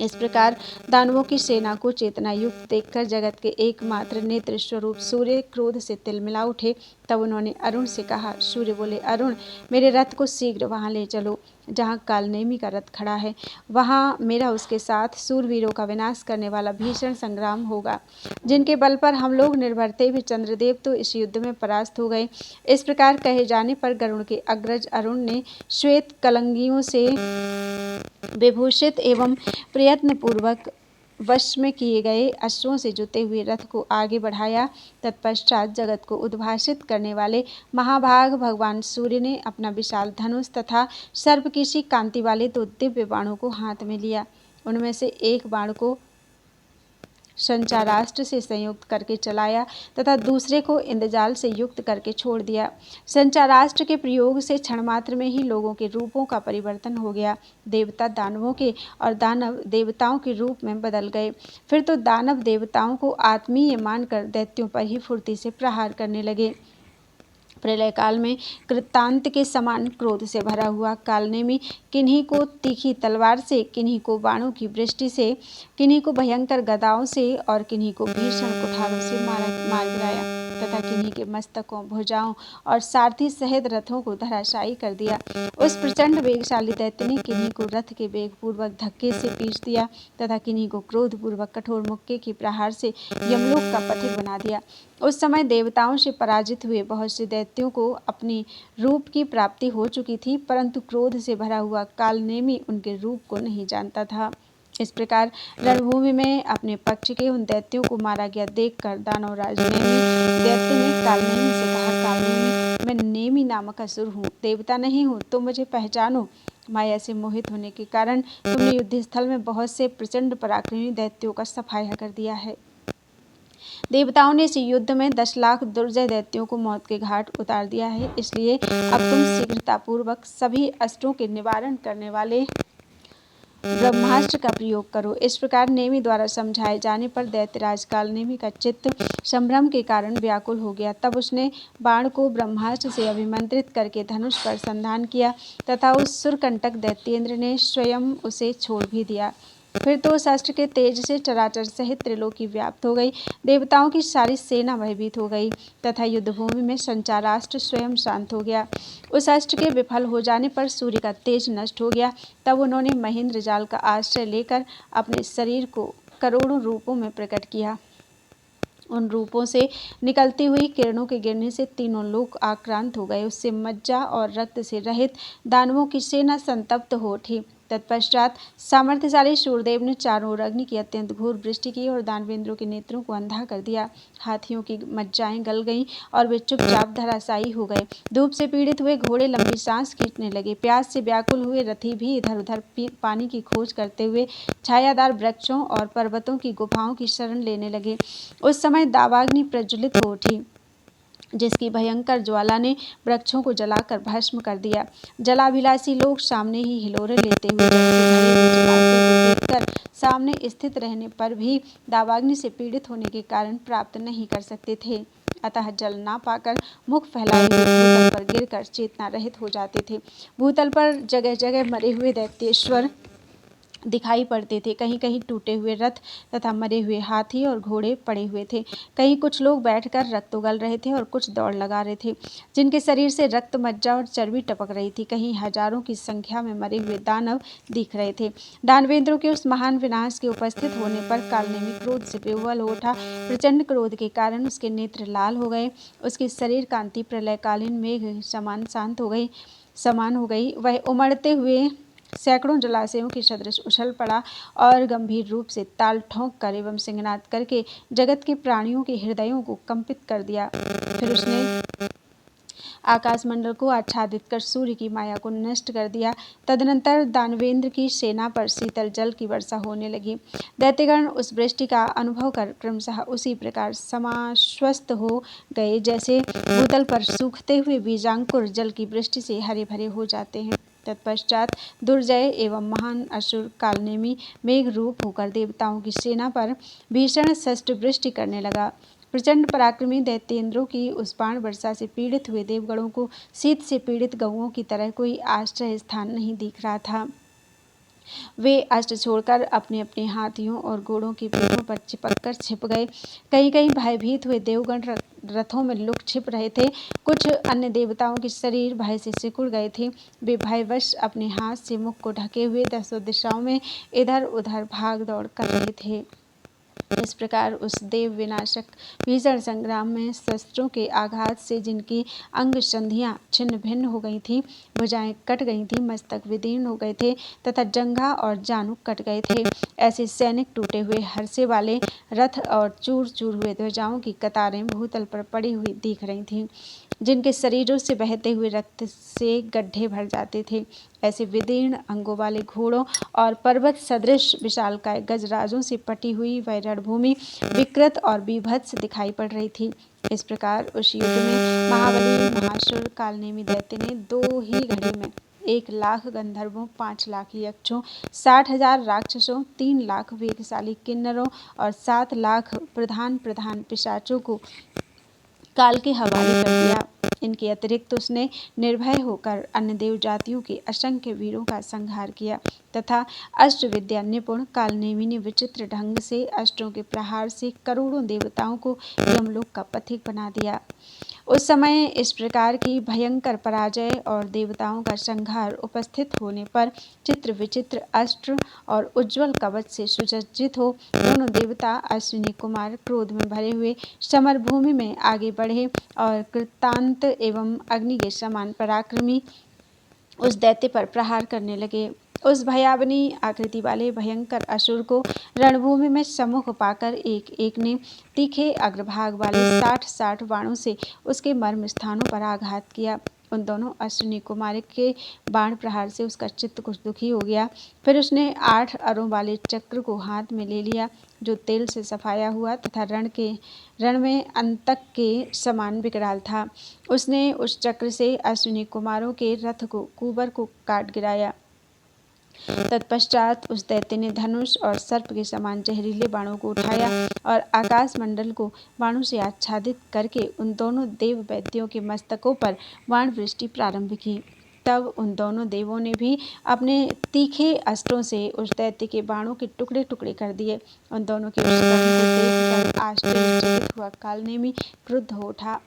इस प्रकार दानवों की सेना को चेतना युक्त देखकर जगत के एकमात्र नेत्र स्वरूप सूर्य क्रोध से तिलमिला उठे। तब उन्होंने अरुण से कहा। सूर्य बोले, अरुण, मेरे रथ को शीघ्र वहां ले चलो जहां कालनेमी का रथ खड़ा है। वहां मेरा उसके साथ सूरवीरों का विनाश करने वाला भीषण संग्राम होगा, जिनके बल पर हम लोग निर्भर थे भी चंद्रदेव तो इस युद्ध में परास्त हो गए। इस प्रकार कहे जाने पर गरुड़ के अग्रज अरुण ने श्वेत कलंगियों से विभूषित एवं प्रयत्नपूर्वक वश में किए गए अश्वों से जुते हुए रथ को आगे बढ़ाया। तत्पश्चात जगत को उद्भासित करने वाले महाभाग भगवान सूर्य ने अपना विशाल धनुष तथा सर्प की सी कांति वाले 2 दिव्य बाणों को हाथ में लिया। उनमें से एक बाण को संचारास्त्र से संयुक्त करके चलाया तथा दूसरे को इंद्रजाल से युक्त करके छोड़ दिया। संचारास्त्र के प्रयोग से क्षण मात्र में ही लोगों के रूपों का परिवर्तन हो गया। देवता दानवों के और दानव देवताओं के रूप में बदल गए। फिर तो दानव देवताओं को आत्मीय मानकर दैत्यों पर ही फुर्ती से प्रहार करने लगे। प्रलय काल में कृतांत के समान क्रोध से भरा हुआ कालनेमी किन्हीं को तीखी तलवार से, किन्हीं को बाणों की वृष्टि से, किन्हीं को भयंकर गदाओं से और किन्हीं को भीषण कुठारों से मार गिराया तथा किन्हीं के मस्तकों, भुजाओं और सारथी सहित रथों को धराशायी कर दिया। उस प्रचंड वेगशाली दैत्य ने किन्हीं को रथ के वेगपूर्वक धक्के से पीस दिया तथा किन्हीं को क्रोधपूर्वक कठोर मुक्के की प्रहार से यमलोक का पथिक बना दिया। उस समय देवताओं से पराजित हुए बहुत से दैत्यों को अपनी रूप की प्राप्ति हो चुकी थी, परंतु क्रोध से भरा हुआ कालनेमी उनके रूप को नहीं जानता था। इस प्रकार रणभूमि में अपने पक्ष के उन दैत्यों को मारा गया देखकर दानवराज दैत्य ने कालनेमी से कहा, कालनेमी, मैं नेमी नामक असुर हूँ, देवता नहीं हूँ, तो मुझे पहचानो। माया से मोहित होने के कारण तुमने युद्ध स्थल में बहुत से प्रचंड पराक्रमी दैत्यों का सफाया कर दिया है। देवताओं ने इस युद्ध में 10 लाख दुर्जय दैत्यों को मौत के घाट उतार दिया है। इसलिए अब तुम शीघ्रतापूर्वक सभी अस्त्रों के निवारण करने वाले ब्रह्मास्त्र का प्रयोग करो। इस प्रकार नेमी द्वारा समझाए जाने पर दैत्यराज कालनेमी का चित्त संभ्रम के कारण व्याकुल हो गया। तब उसने बाण को ब्रह्मास्त्र से अभिमंत्रित करके धनुष पर संधान किया तथा उस सुरकंटक दैत्येंद्र ने स्वयं उसे छोड़ भी दिया। फिर तो उस अस्त्र के तेज से चराचर सहित त्रिलोकी व्याप्त हो गई। देवताओं की सारी सेना भयभीत हो गई तथा युद्धभूमि में संचारास्त्र स्वयं शांत हो गया। उस अस्त्र के विफल हो जाने पर सूर्य का तेज नष्ट हो गया। तब उन्होंने महेंद्र जाल का आश्रय लेकर अपने शरीर को करोड़ों रूपों में प्रकट किया। उन रूपों से निकलती हुई किरणों के गिरने से तीनों लोग आक्रांत हो गए। उससे मज्जा और रक्त से रहित दानवों की सेना संतप्त हो उठी। तत्पश्चात सामर्थ्यशाली सूर्यदेव ने चारों ओर अग्नि की अत्यंत घोर वृष्टि की और दानवेंद्रों के नेत्रों को अंधा कर दिया। हाथियों की मज्जाएं गल गईं और वे चुपचाप धराशायी हो गए। धूप से पीड़ित हुए घोड़े लंबी सांस खींचने लगे। प्यास से व्याकुल हुए रथी भी इधर उधर पानी की खोज करते हुए छायादार वृक्षों और पर्वतों की गुफाओं की शरण लेने लगे। उस समय दावाग्नि प्रज्वलित हो उठी, जिसकी भयंकर ज्वाला ने वृक्षों को जलाकर भस्म कर दिया। जलाभिलाषी लोग सामने ही हिलोरे लेते हुए देखकर सामने स्थित रहने पर भी दावाग्नि से पीड़ित होने के कारण प्राप्त नहीं कर सकते थे, अतः जल ना पाकर मुख फैलाए हुए भूतल पर गिरकर चेतना रहित हो जाते थे। भूतल पर जगह जगह मरे हुए दैत्येश्वर दिखाई पड़ते थे। कहीं कहीं टूटे हुए रथ तथा मरे हुए हाथी और घोड़े पड़े हुए थे। कहीं कुछ लोग बैठकर रक्त उगल रहे थे और कुछ दौड़ लगा रहे थे, जिनके शरीर से रक्त, मज्जा और चर्बी टपक रही थी। कहीं हजारों की संख्या में मरे हुए दानव दिख रहे थे। दानवेंद्रों के उस महान विनाश के उपस्थित होने पर कालनेमी क्रोध से विह्वल हो उठा। प्रचंड क्रोध के कारण उसके नेत्र लाल हो गए। उसकी शरीर कांति प्रलयकालीन मेघ समान हो गई। वह उमड़ते हुए सैकड़ों जलाशयों के सदृश उछल पड़ा और गंभीर रूप से ताल ठोंक कर एवं सिंहनाद करके जगत के प्राणियों के हृदयों को कंपित कर दिया। फिर उसने आकाशमंडल को आच्छादित कर सूर्य की माया को नष्ट कर दिया। तदनंतर दानवेंद्र की सेना पर शीतल जल की वर्षा होने लगी। दैत्यगण उस वृष्टि का अनुभव कर क्रमशः उसी प्रकार समाश्वस्त हो गए, जैसे भूतल पर सूखते हुए बीजांकुर जल की वृष्टि से हरे भरे हो जाते हैं। तत्पश्चात दुर्जय एवं महान असुर कालनेमी मेघ रूप होकर देवताओं की सेना पर भीषण षष्ठ वृष्टि करने लगा। प्रचंड पराक्रमी दैत्येंद्रों की उस बाण वर्षा से पीड़ित हुए देवगणों को शीत से पीड़ित गौओं की तरह कोई आश्रय स्थान नहीं दिख रहा था। वे अष्ट छोड़कर अपने अपने हाथियों और घोड़ों की पीठों पर चिपककर छिप गए। कहीं कहीं भयभीत हुए देवगण रथों में लुक छिप रहे थे। कुछ अन्य देवताओं के शरीर भय से सिकुड़ गए थे। वे भयवश अपने हाथ से मुख को ढके हुए दसों दिशाओं में इधर उधर भाग दौड़ कर रहे थे। इस प्रकार उस देव विनाशक भीषण संग्राम में शस्त्रों के आघात से जिनकी अंग संधियां छिन्न भिन्न हो गई थीं, भुजाएं कट गई थीं, मस्तक विदीर्ण हो गए थे तथा जंघा और जानु कट गए थे, ऐसे सैनिक टूटे हुए हर्षे वाले रथ और चूर चूर हुए ध्वजाओं की कतारें भूतल पर पड़ी हुई दिख रही थीं, जिनके शरीरों से बहते हुए रक्त से गड्ढे भर जाते थे। ऐसे विदीर्ण अंगों वाले घोड़ों और पर्वत सदृश विशालकाय गजराजों से पटी हुई वह रणभूमि विकृत और बीभत्स दिखाई पड़ रही थी। इस प्रकार उस युद्ध में महाबली महासुर कालनेमी दैत्य ने 2 ही घड़ी में 1 लाख गंधर्वों, 5 लाख यक्षों, 60,000 राक्षसों, 3 लाख वेगशाली किन्नरों और 7 लाख प्रधान पिशाचों को काल के हवाले कर दिया। इनके अतिरिक्त उसने निर्भय होकर अन्य देव जातियों के असंख्य वीरों का संहार किया तथा अष्ट विद्या निपुण कालनेमी ने विचित्र ढंग से अस्त्रों के प्रहार से करोड़ों देवताओं को यमलोक का पथिक बना दिया। उस समय इस प्रकार की भयंकर पराजय और देवताओं का संहार उपस्थित होने पर चित्र विचित्र अस्त्र और उज्ज्वल कवच से सुसज्जित हो दोनों देवता अश्विनी कुमार क्रोध में भरे हुए समर भूमि में आगे बढ़े और कृतांत एवं अग्नि के समान पराक्रमी उस दैत्य पर प्रहार करने लगे। उस भयावनी आकृति वाले भयंकर असुर को रणभूमि में सम्मुख पाकर एक एक ने तीखे अग्रभाग वाले 60-60 बाणों से उसके मर्म स्थानों पर आघात किया। उन दोनों अश्विनी कुमार के बाण प्रहार से उसका चित्त कुछ दुखी हो गया। फिर उसने 8 अरों वाले चक्र को हाथ में ले लिया, जो तेल से सफाया हुआ तथा रण में अंतक के समान विकराल था। उसने उस चक्र से अश्विनी कुमारों के रथ को कुबर को काट गिराया। तत्पश्चात उस दैत्य ने धनुष और सर्प के समान जहरीले बाणों को उठाया और आकाश मंडल को बाणों से आच्छादित करके उन दोनों देव वैद्यों के मस्तकों पर बाण वृष्टि प्रारंभ की। तब उन दोनों देवों ने भी अपने तीखे अस्त्रों से उस दैत्य के बाणों के टुकड़े टुकड़े कर दिए। उन दोनों के उस करने को देखकर आश्चर्यचकित हुआ कालनेमी क्रुद्ध हो उठा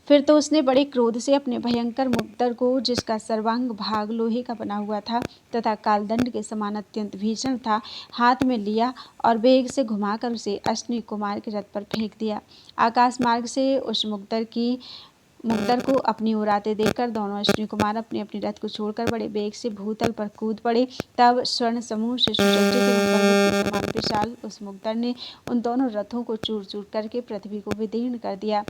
फिर तो उसने बड़े क्रोध से अपने भयंकर मुक्तर को, जिसका सर्वांग भाग लोहे का बना हुआ था तथा कालदंड के समान अत्यंत भीषण था, हाथ में लिया और वेग से घुमाकर उसे अश्विनी कुमार के रथ पर फेंक दिया। आकाश मार्ग से उस मुक्तर को अपनी ओर आते देखकर दोनों अश्विनी कुमार अपने अपने रथ को छोड़कर बड़े वेग से भूतल पर कूद पड़े। तब स्वर्ण समूह से सुसज्जित एवं पर्वत के समान विशाल उस मुक्तर ने उन दोनों रथों को चूर चूर करके पृथ्वी को विदीर्ण कर दिया।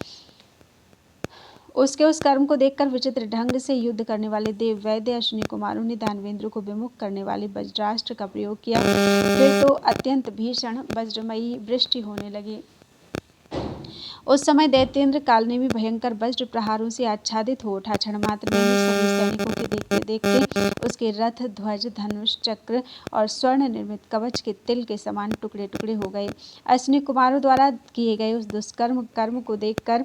उसके उस कर्म को देखकर विचित्र ढंग से युद्ध करने वाले देव वैद्य अश्विनी कुमारों ने दानवेंद्र को विमुख करने वाले वज्रास्त्र का प्रयोग किया। फिर तो अत्यंत भीषण वज्रमयी वृष्टि होने लगी। उस समय दैत्येंद्र कालनेमी भयंकर वज्र प्रहारों से आच्छादित हो उठा। क्षण मात्र में सभी सैनिकों के देखते देखते उसके रथ, ध्वज, धनुष, चक्र और स्वर्ण निर्मित कवच के तिल के समान टुकड़े टुकड़े हो गए। अश्विनी कुमारों द्वारा किए गए उस दुष्कर्म कर्म को देखकर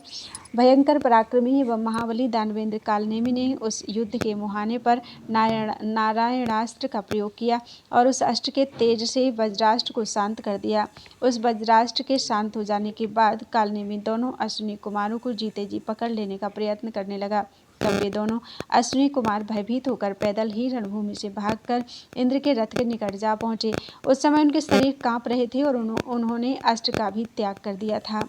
भयंकर पराक्रमी एवं महाबली दानवेंद्र कालनेमी ने उस युद्ध के मुहाने पर नारायणास्त्र का प्रयोग किया और उस अस्त्र के तेज से वज्रास्त्र को शांत कर दिया। उस वज्रास्त्र के शांत हो जाने के बाद कालनेमी दोनों अश्विनी कुमारों को जीते जी पकड़ लेने का प्रयत्न करने लगा। तब वे दोनों अश्विनी कुमार भयभीत होकर पैदल ही रणभूमि से भागकर इंद्र के रथ के निकट जा पहुंचे। उस समय उनके शरीर कांप रहे थे और उन्होंने अस्त्र का भी त्याग कर दिया था।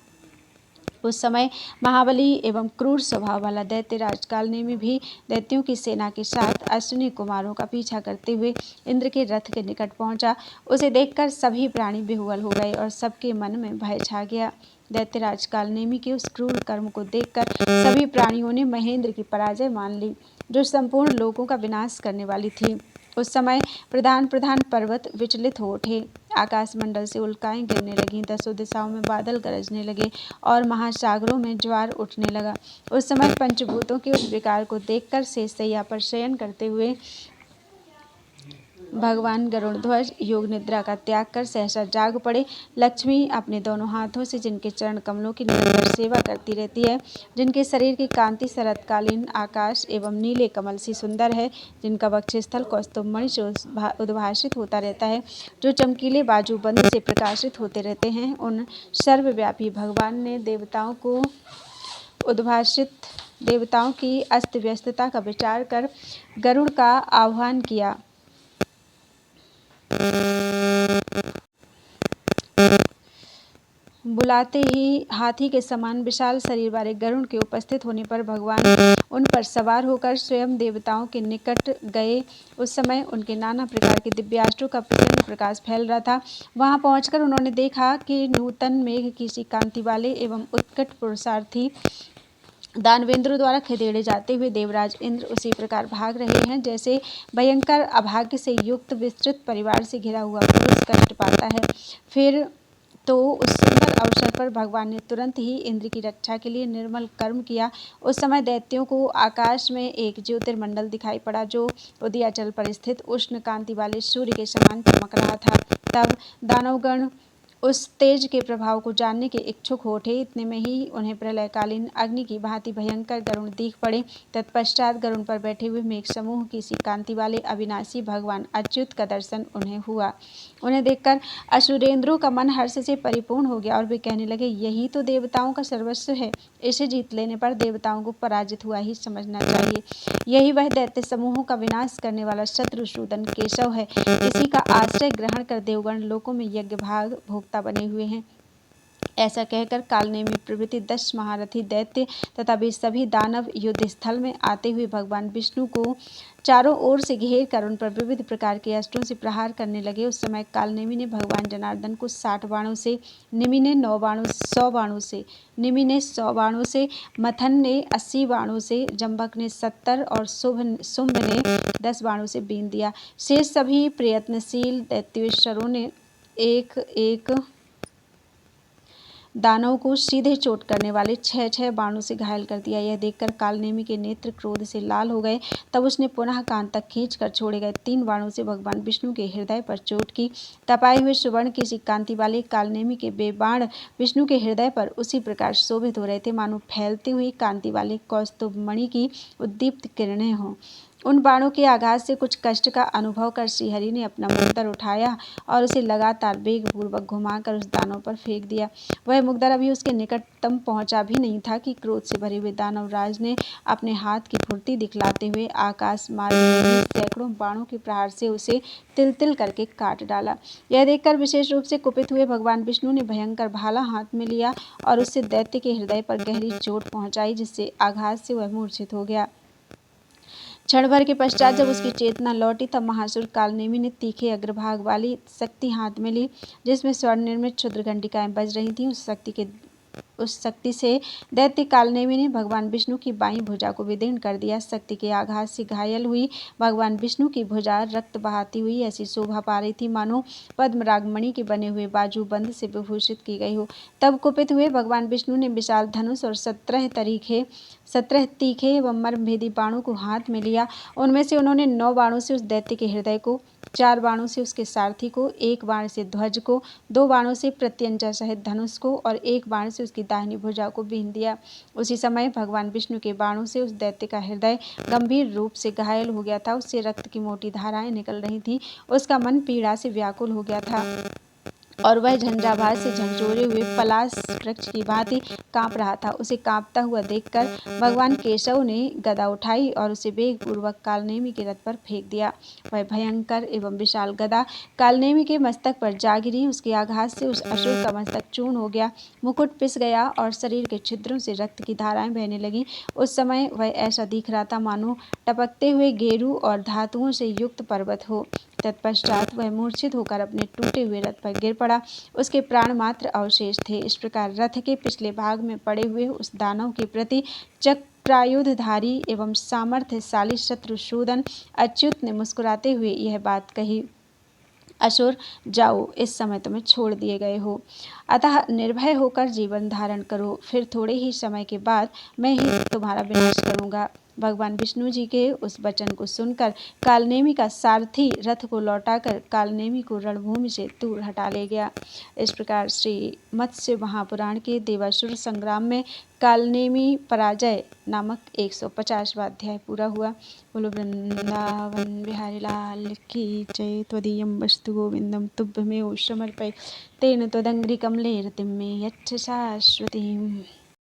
उस समय महाबली एवं क्रूर स्वभाव वाला दैत्यराज कालनेमी भी दैत्यों की सेना के साथ अश्विनी कुमारों का पीछा करते हुए इंद्र के रथ के निकट पहुंचा। उसे देखकर सभी प्राणी बेहुल हो गए और सबके मन में भय छा गया। दैत्यराज कालनेमी के उस क्रूर कर्म को देखकर सभी प्राणियों ने महेंद्र की पराजय मान ली, जो संपूर्ण लोगों का विनाश करने वाली थी। उस समय प्रधान प्रधान पर्वत विचलित हो उठे, आकाशमंडल से उल्काएं गिरने लगीं, दसों दिशाओं में बादल गरजने लगे और महासागरों में ज्वार उठने लगा। उस समय पंचभूतों के उस विकार को देखकर शेषशय्या पर शयन करते हुए भगवान गरुड़ध्वज योग निद्रा का त्याग कर सहसा जाग पड़े। लक्ष्मी अपने दोनों हाथों से जिनके चरण कमलों की निरंतर सेवा करती रहती है, जिनके शरीर की कांति शरतकालीन आकाश एवं नीले कमल सी सुंदर है, जिनका वक्षस्थल कौस्तुभमणि से उद्भासित होता रहता है, जो चमकीले बाजूबंद से प्रकाशित होते रहते हैं, उन सर्वव्यापी भगवान ने देवताओं की अस्त व्यस्तता का विचार कर गरुड़ का आह्वान किया। बुलाते ही हाथी के समान विशाल शरीर वाले गरुड़ के उपस्थित होने पर भगवान उन पर सवार होकर स्वयं देवताओं के निकट गए। उस समय उनके नाना प्रकार के दिव्यास्त्रों का प्रचंड प्रकाश फैल रहा था। वहां पहुंचकर उन्होंने देखा कि नूतन मेघ की सी कांति वाले एवं उत्कट पुरुषार्थी दानवेंद्र द्वारा खदेड़े जाते हुए देवराज इंद्र उसी प्रकार भाग रहे हैं जैसे भयंकर अभाग्य से युक्त विस्तृत परिवार से घिरा हुआ पुरुष कष्ट पाता है। फिर तो उस सुंदर अवसर पर भगवान ने तुरंत ही इंद्र की रक्षा के लिए निर्मल कर्म किया। उस समय दैत्यों को आकाश में एक ज्योतिर्मंडल दिखाई पड़ा, जो उदयाचल पर स्थित उष्ण कांति वाले सूर्य के समान चमक रहा था। तब दानवगण उस तेज के प्रभाव को जानने के इच्छुक हो उठे। इतने में ही उन्हें प्रलयकालीन अग्नि की भांति भयंकर गरुड़ दिख पड़े। तत्पश्चात गरुड़ पर बैठे हुए मेघ समूह की सी कांति वाले अविनाशी भगवान अच्युत का दर्शन उन्हें हुआ। उन्हें देखकर असुरेंद्रों का मन हर्ष से परिपूर्ण हो गया और वे कहने लगे, यही तो देवताओं का सर्वस्व है। इसे जीत लेने पर देवताओं को पराजित हुआ ही समझना चाहिए। यही वह दैत्य समूहों का विनाश करने वाला शत्रुसूदन केशव है। इसी का आश्रय ग्रहण कर देवगण लोकों में यज्ञ भाग भोक्ता बने हुए हैं। ऐसा कहकर कालनेमी प्रभृति 10 महारथी दैत्य तथा वे सभी दानव युद्ध स्थल में आते हुए भगवान विष्णु को चारों ओर से घेर कर उन पर विविध प्रकार के अस्त्रों से प्रहार करने लगे। उस समय कालनेमी ने भगवान जनार्दन को 60 बाणों से, निमि ने 100 बाणों से, मथन ने 80 बाणों से, जंबक ने 70 और शुंभ ने 10 बाणों से बीन दिया। शेष सभी प्रयत्नशील दैत्योश्वरों ने एक एक दानव को सीधे चोट करने वाले 6 बाणों से घायल कर दिया। यह देखकर कालनेमी के नेत्र क्रोध से लाल हो गए। तब उसने पुनः कान तक खींचकर छोड़े गए 3 बाणों से भगवान विष्णु के हृदय पर चोट की। तपाए हुए सुवर्ण की सी कांति वाले कालनेमी के वे बाण विष्णु के हृदय पर उसी प्रकार शोभित हो रहे थे, मानो फैलती हुई कांति वाले कौस्तुभमणि की उद्दीप्त किरणें हों। उन बाणों के आघात से कुछ कष्ट का अनुभव कर श्रीहरि ने अपना मुक्दर उठाया और उसे लगातार वेगपूर्वक घुमाकर उस दानव पर फेंक दिया। वह मुक्दर अभी उसके निकटतम पहुंचा भी नहीं था कि क्रोध से भरे हुए दानवराज ने अपने हाथ की फुर्ती दिखलाते हुए आकाश मार्ग में ही सैकड़ों बाणों के प्रहार से उसे तिल तिल करके काट डाला। यह देखकर विशेष रूप से कुपित हुए भगवान विष्णु ने भयंकर भाला हाथ में लिया और उससे दैत्य के हृदय पर गहरी चोट पहुंचाई, जिससे आघात से वह मूर्छित हो गया। क्षण भर के पश्चात जब उसकी चेतना लौटी तब महासुर कालनेमी ने तीखे अग्रभाग वाली शक्ति हाथ में ली, जिसमें स्वर्ण निर्मित क्षुद्र घंटिकाएं बज रही थीं। उस शक्ति से दैत्य कालनेमी ने भगवान विष्णु की बाईं भुजा को विदीर्ण कर दिया। शक्ति के आघात से घायल हुई भगवान विष्णु की भुजा रक्त बहाती हुई ऐसी शोभा पा रही थी मानो पद्मरागमणि के बने हुए बाजूबंद से विभूषित की गई हो। तब कुपित हुए भगवान विष्णु ने विशाल धनुष और 17 तीखे एवं मर्मभेदी बाणों को हाथ में लिया। उनमें से उन्होंने 9 बाणों से उस दैत्य के हृदय को, 4 बाणों से उसके सारथी को, 1 बाण से ध्वज को, 2 बाणों से प्रत्यंचा सहित धनुष को और 1 बाण से उसकी दाहिनी भुजा को बीन दिया। उसी समय भगवान विष्णु के बाणों से उस दैत्य का हृदय गंभीर रूप से घायल हो गया था। उससे रक्त की मोटी धाराएं निकल रही थीं। उसका मन पीड़ा से व्याकुल हो गया था और वह झंझावात से झकझोरे हुए पलाश वृक्ष की भांति कांप रहा था। उसे कांपता हुआ देखकर भगवान केशव ने गदा उठाई और उसे वेगपूर्वक कालनेमी के रथ पर फेंक दिया। वह भयंकर एवं विशाल गदा कालनेमी के मस्तक पर जा गिरी। उसके आघात से उस असुर का मस्तक चूर्ण हो गया, मुकुट पिस गया और शरीर के छिद्रों से रक्त की धाराएं बहने लगीं। उस समय वह ऐसा दिख रहा था मानो टपकते हुए गेरू और धातुओं से युक्त पर्वत हो। तत्पश्चात वह मूर्छित होकर अपने टूटे हुए रथ पर गिर पड़ा। उसके प्राण मात्र अवशेष थे। इस प्रकार रथ के पिछले भाग में पड़े हुए उस दानव के प्रति चक्रायुधधारी एवं सामर्थ्यशाली शत्रुसूदन अच्युत ने मुस्कुराते हुए यह बात कही, असुर जाओ, इस समय तुम्हें छोड़ दिए गए हो, अतः निर्भय होकर जीवन धारण करो, फिर थोड़े ही समय के बाद मैं ही तुम्हारा विनाश करूंगा। भगवान विष्णु जी के उस वचन को सुनकर कालनेमी का सारथी रथ को लौटाकर कालनेमी को रणभूमि से दूर हटा ले गया। इस प्रकार श्री मत्स्य महापुराण के देवासुर संग्राम में कालनेमी पराजय नामक 150वां अध्याय पूरा हुआ। बोलो वृंदावन बिहारी लाल की जय। त्वदीयं वस्तु गोविंदम तुभ्यमेव समर्पये तेन त्वदङ्घ्रिकमले रतिं मे यच्छ शाश्वतीम्।